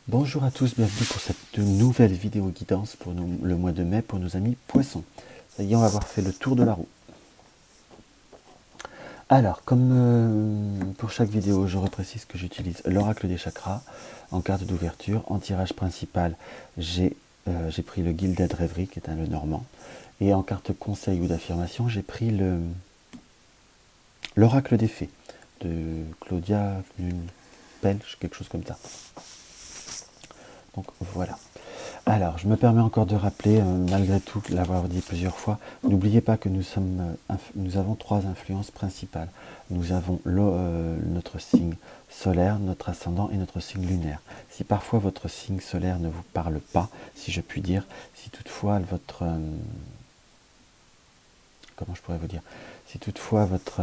Bonjour à tous, bienvenue pour cette nouvelle vidéo guidance pour le mois de mai pour nos amis poissons. Ça y est, on va avoir fait le tour de la roue. Alors, comme pour chaque vidéo, je reprécise que j'utilise l'oracle des chakras en carte d'ouverture. En tirage principal, j'ai pris le Gilded Rêverie, qui est un le normand. Et en carte conseil ou d'affirmation, j'ai pris l'oracle des fées de Claudia Pelch, quelque chose comme ça. Donc voilà. Alors, je me permets encore de rappeler, malgré tout l'avoir dit plusieurs fois, n'oubliez pas que nous avons trois influences principales. Nous avons notre signe solaire, notre ascendant et notre signe lunaire. Si parfois votre signe solaire ne vous parle pas, si je puis dire, si toutefois votre... comment je pourrais vous dire? Si toutefois votre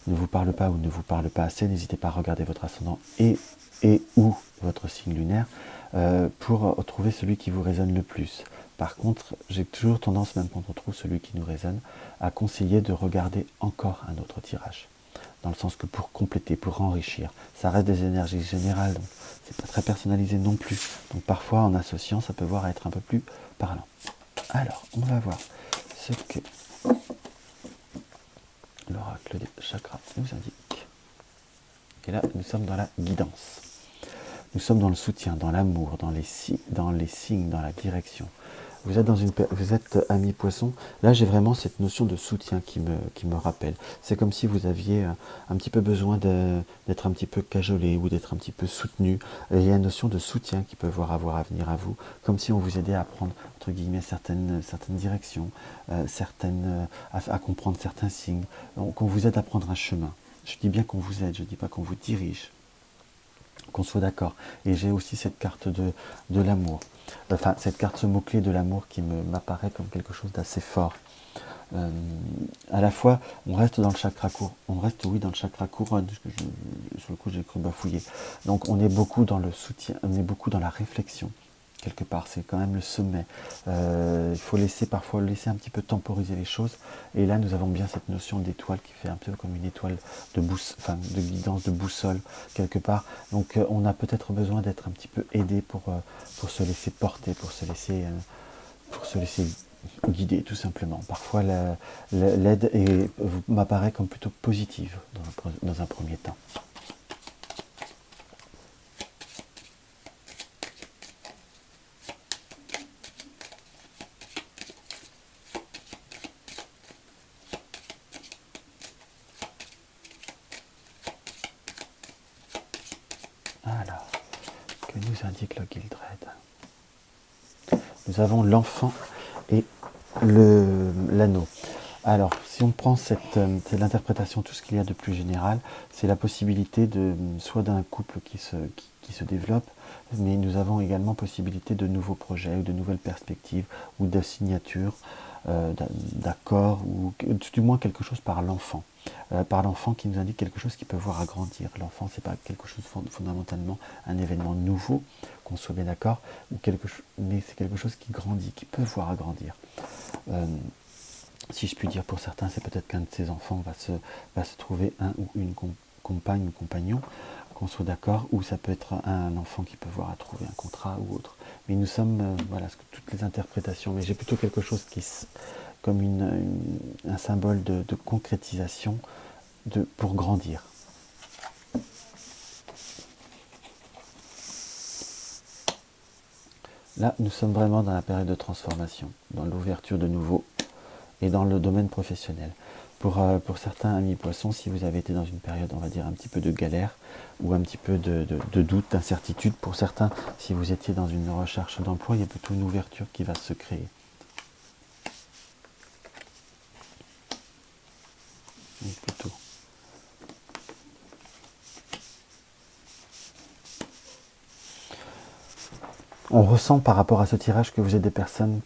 ne vous parle pas ou ne vous parle pas assez, n'hésitez pas à regarder votre ascendant et ou votre signe lunaire pour trouver celui qui vous résonne le plus. Par contre, j'ai toujours tendance, même quand on trouve celui qui nous résonne, à conseiller de regarder encore un autre tirage. Dans le sens que pour compléter, pour enrichir. Ça reste des énergies générales, donc c'est pas très personnalisé non plus. Donc parfois, en associant, ça peut voir être un peu plus parlant. Alors, on va voir ce que l'oracle des chakras nous indique. Et là, nous sommes dans la guidance. Nous sommes dans le soutien, dans l'amour, dans les signes, dans la direction. Vous êtes ami poisson. Là, j'ai vraiment cette notion de soutien qui me rappelle. C'est comme si vous aviez un petit peu besoin d'être un petit peu cajolé ou d'être un petit peu soutenu. Et il y a une notion de soutien qui peut avoir à venir à vous, comme si on vous aidait à prendre, entre guillemets, certaines directions, à comprendre certains signes, qu'on vous aide à prendre un chemin. Je dis bien qu'on vous aide, je ne dis pas qu'on vous dirige. Qu'on soit d'accord. Et j'ai aussi cette carte de l'amour. Enfin, cette carte, ce mot-clé de l'amour qui m'apparaît comme quelque chose d'assez fort. À la fois, on reste dans le chakra court. On reste, oui, dans le chakra couronne. Sur le coup, j'ai cru bafouiller. Donc, on est beaucoup dans le soutien, on est beaucoup dans la réflexion. Quelque part, c'est quand même le sommet. Il faut parfois laisser un petit peu temporiser les choses. Et là, nous avons bien cette notion d'étoile qui fait un peu comme une étoile de guidance, de boussole, quelque part. Donc, on a peut-être besoin d'être un petit peu aidé pour se laisser porter, pour se laisser guider, tout simplement. Parfois, l'aide m'apparaît comme plutôt positive dans un premier temps. Alors, que nous indique le Gildred? Nous avons l'enfant et l'anneau. Alors, si on prend c'est l'interprétation, tout ce qu'il y a de plus général, c'est la possibilité soit d'un couple qui se développe, mais nous avons également possibilité de nouveaux projets, ou de nouvelles perspectives, ou de signatures, d'accords, ou du moins quelque chose par l'enfant. Par l'enfant qui nous indique quelque chose qui peut voir agrandir. L'enfant, c'est pas quelque chose fondamentalement, un événement nouveau, qu'on soit bien d'accord, mais c'est quelque chose qui grandit, qui peut voir agrandir. Si je puis dire, pour certains, c'est peut-être qu'un de ces enfants va se trouver un ou une compagne ou compagnon, qu'on soit d'accord, ou ça peut être un enfant qui peut voir à trouver un contrat ou autre. Mais nous sommes, voilà, toutes les interprétations, mais j'ai plutôt quelque chose qui est comme un symbole de concrétisation pour grandir. Là, nous sommes vraiment dans la période de transformation, dans l'ouverture de nouveau et dans le domaine professionnel. Pour certains amis poissons, si vous avez été dans une période, on va dire, un petit peu de galère ou un petit peu de doute, d'incertitude, pour certains, si vous étiez dans une recherche d'emploi, il y a plutôt une ouverture qui va se créer. Plutôt. On ressent par rapport à ce tirage que vous êtes des personnes,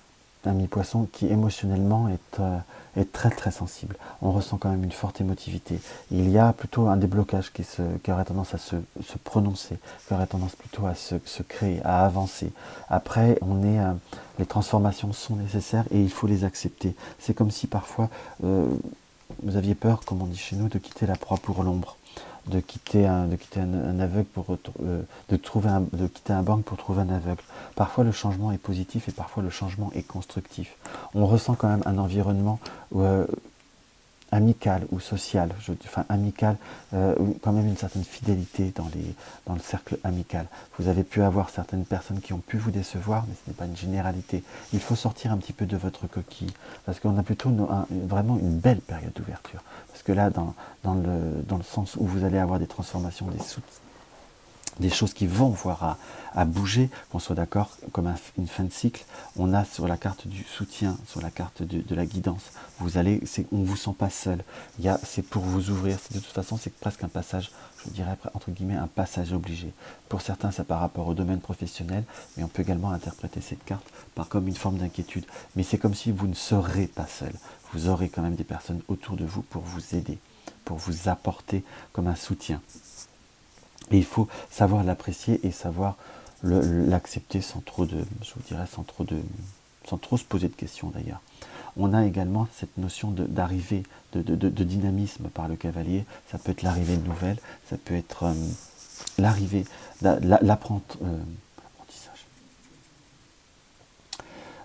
amis poissons, qui émotionnellement est très très sensible. On ressent quand même une forte émotivité. Il y a plutôt un déblocage qui aurait tendance à se prononcer, qui aurait tendance plutôt à se créer, à avancer. Après, les transformations sont nécessaires et il faut les accepter. C'est comme si parfois vous aviez peur, comme on dit chez nous, de quitter la proie pour l'ombre. un aveugle de quitter un banc pour trouver un aveugle. Parfois le changement est positif et parfois le changement est constructif. On ressent quand même un environnement amical ou social, amical, quand même une certaine fidélité dans le cercle amical. Vous avez pu avoir certaines personnes qui ont pu vous décevoir, mais ce n'est pas une généralité. Il faut sortir un petit peu de votre coquille, parce qu'on a plutôt vraiment une belle période d'ouverture. Parce que là, dans le sens où vous allez avoir des transformations, des choses qui vont voir à bouger, qu'on soit d'accord, comme une fin de cycle, on a sur la carte du soutien, sur la carte de la guidance, on ne vous sent pas seul, c'est pour vous ouvrir, de toute façon c'est presque un passage, je dirais entre guillemets un passage obligé. Pour certains c'est par rapport au domaine professionnel, mais on peut également interpréter cette carte comme une forme d'inquiétude, mais c'est comme si vous ne serez pas seul, vous aurez quand même des personnes autour de vous pour vous aider, pour vous apporter comme un soutien. Et il faut savoir l'apprécier et savoir l'accepter sans trop se poser de questions d'ailleurs. On a également cette notion d'arrivée, de dynamisme par le cavalier. Ça peut être l'arrivée de nouvelles, ça peut être l'arrivée,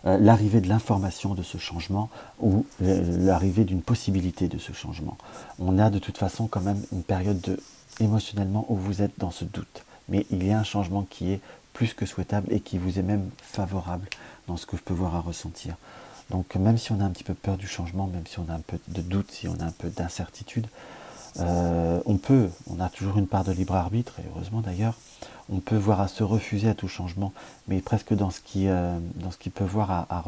l'arrivée de l'information de ce changement ou l'arrivée d'une possibilité de ce changement. On a de toute façon quand même une période émotionnellement où vous êtes dans ce doute. Mais il y a un changement qui est plus que souhaitable et qui vous est même favorable dans ce que je peux voir à ressentir. Donc même si on a un petit peu peur du changement, même si on a un peu de doute, si on a un peu d'incertitude, on a toujours une part de libre arbitre, et heureusement d'ailleurs, on peut voir à se refuser à tout changement, mais presque dans ce qu'on peut voir à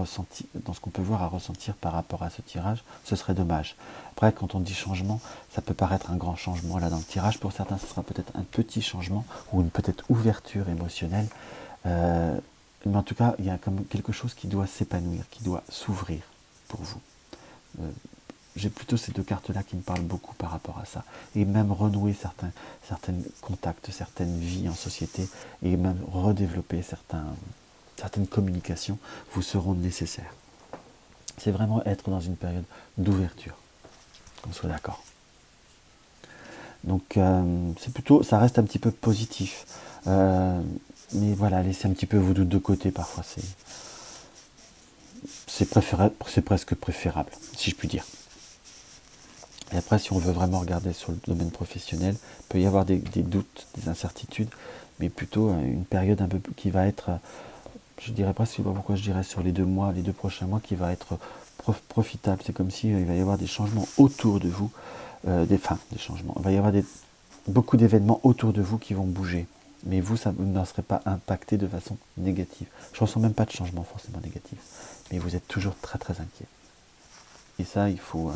ressentir par rapport à ce tirage, ce serait dommage. Après, quand on dit changement, ça peut paraître un grand changement là dans le tirage. Pour certains, ce sera peut-être un petit changement ou une peut-être ouverture émotionnelle. Mais en tout cas, il y a comme quelque chose qui doit s'épanouir, qui doit s'ouvrir pour vous. J'ai plutôt ces deux cartes-là qui me parlent beaucoup par rapport à ça. Et même renouer certains contacts, certaines vies en société, et même redévelopper certaines communications vous seront nécessaires. C'est vraiment être dans une période d'ouverture, qu'on soit d'accord. Donc ça reste un petit peu positif. Mais voilà, laissez un petit peu vos doutes de côté parfois. C'est presque préférable, si je puis dire. Et après, si on veut vraiment regarder sur le domaine professionnel, il peut y avoir des doutes, des incertitudes, mais plutôt une période un peu qui va être, je dirais presque, je ne sais pas pourquoi je dirais sur les 2 prochains mois, qui va être profitable. C'est comme s'il va y avoir des changements autour de vous, des changements. Il va y avoir beaucoup d'événements autour de vous qui vont bouger. Mais vous n'en serez pas impacté de façon négative. Je ne ressens même pas de changement forcément négatif. Mais vous êtes toujours très très inquiet. Et ça, il faut...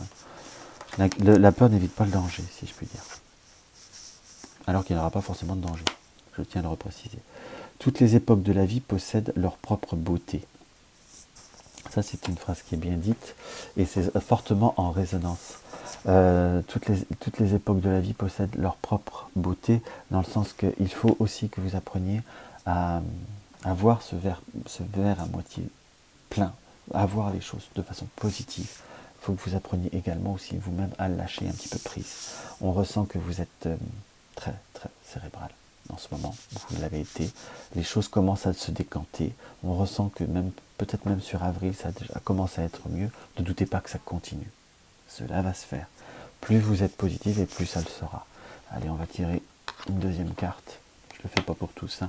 la peur n'évite pas le danger, si je puis dire. Alors qu'il n'y aura pas forcément de danger. Je tiens à le repréciser. Toutes les époques de la vie possèdent leur propre beauté. Ça, c'est une phrase qui est bien dite. Et c'est fortement en résonance. Toutes les époques de la vie possèdent leur propre beauté, dans le sens qu'il faut aussi que vous appreniez à voir ce verre à moitié plein, à voir les choses de façon positive. Il faut que vous appreniez également aussi vous-même à lâcher un petit peu prise. On ressent que vous êtes très très cérébral en ce moment, vous l'avez été. Les choses commencent à se décanter. On ressent que peut-être même sur avril, ça a déjà commencé à être mieux. Ne doutez pas que ça continue. Cela va se faire. Plus vous êtes positif et plus ça le sera. Allez, on va tirer une deuxième carte. Je ne le fais pas pour tous.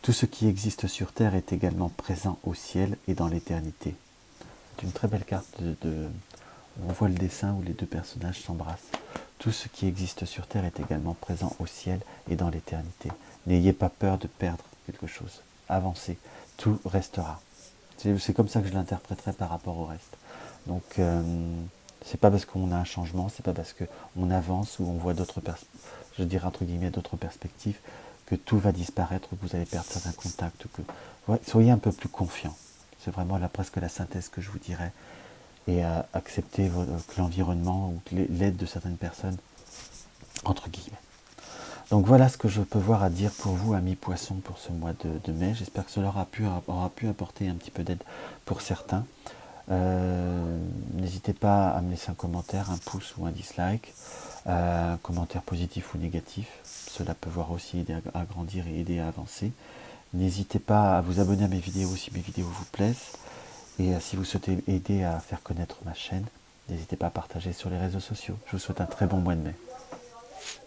Tout ce qui existe sur Terre est également présent au ciel et dans l'éternité. C'est une très belle carte on voit le dessin où les deux personnages s'embrassent. Tout ce qui existe sur Terre est également présent au ciel et dans l'éternité. N'ayez pas peur de perdre quelque chose. Avancez. Tout restera. C'est comme ça que je l'interpréterai par rapport au reste. Donc, c'est pas parce qu'on a un changement, c'est pas parce qu'on avance ou on voit d'autres perspectives que tout va disparaître ou que vous allez perdre certains contacts. Soyez un peu plus confiants. C'est vraiment presque la synthèse que je vous dirais. Et accepter que l'environnement ou que l'aide de certaines personnes, entre guillemets. Donc voilà ce que je peux voir à dire pour vous, amis poissons, pour ce mois de mai. J'espère que cela aura pu apporter un petit peu d'aide pour certains. N'hésitez pas à me laisser un commentaire, un pouce ou un dislike, un commentaire positif ou négatif. Cela peut voir aussi aider à grandir et aider à avancer. N'hésitez pas à vous abonner à mes vidéos si mes vidéos vous plaisent. Et si vous souhaitez aider à faire connaître ma chaîne, n'hésitez pas à partager sur les réseaux sociaux. Je vous souhaite un très bon mois de mai.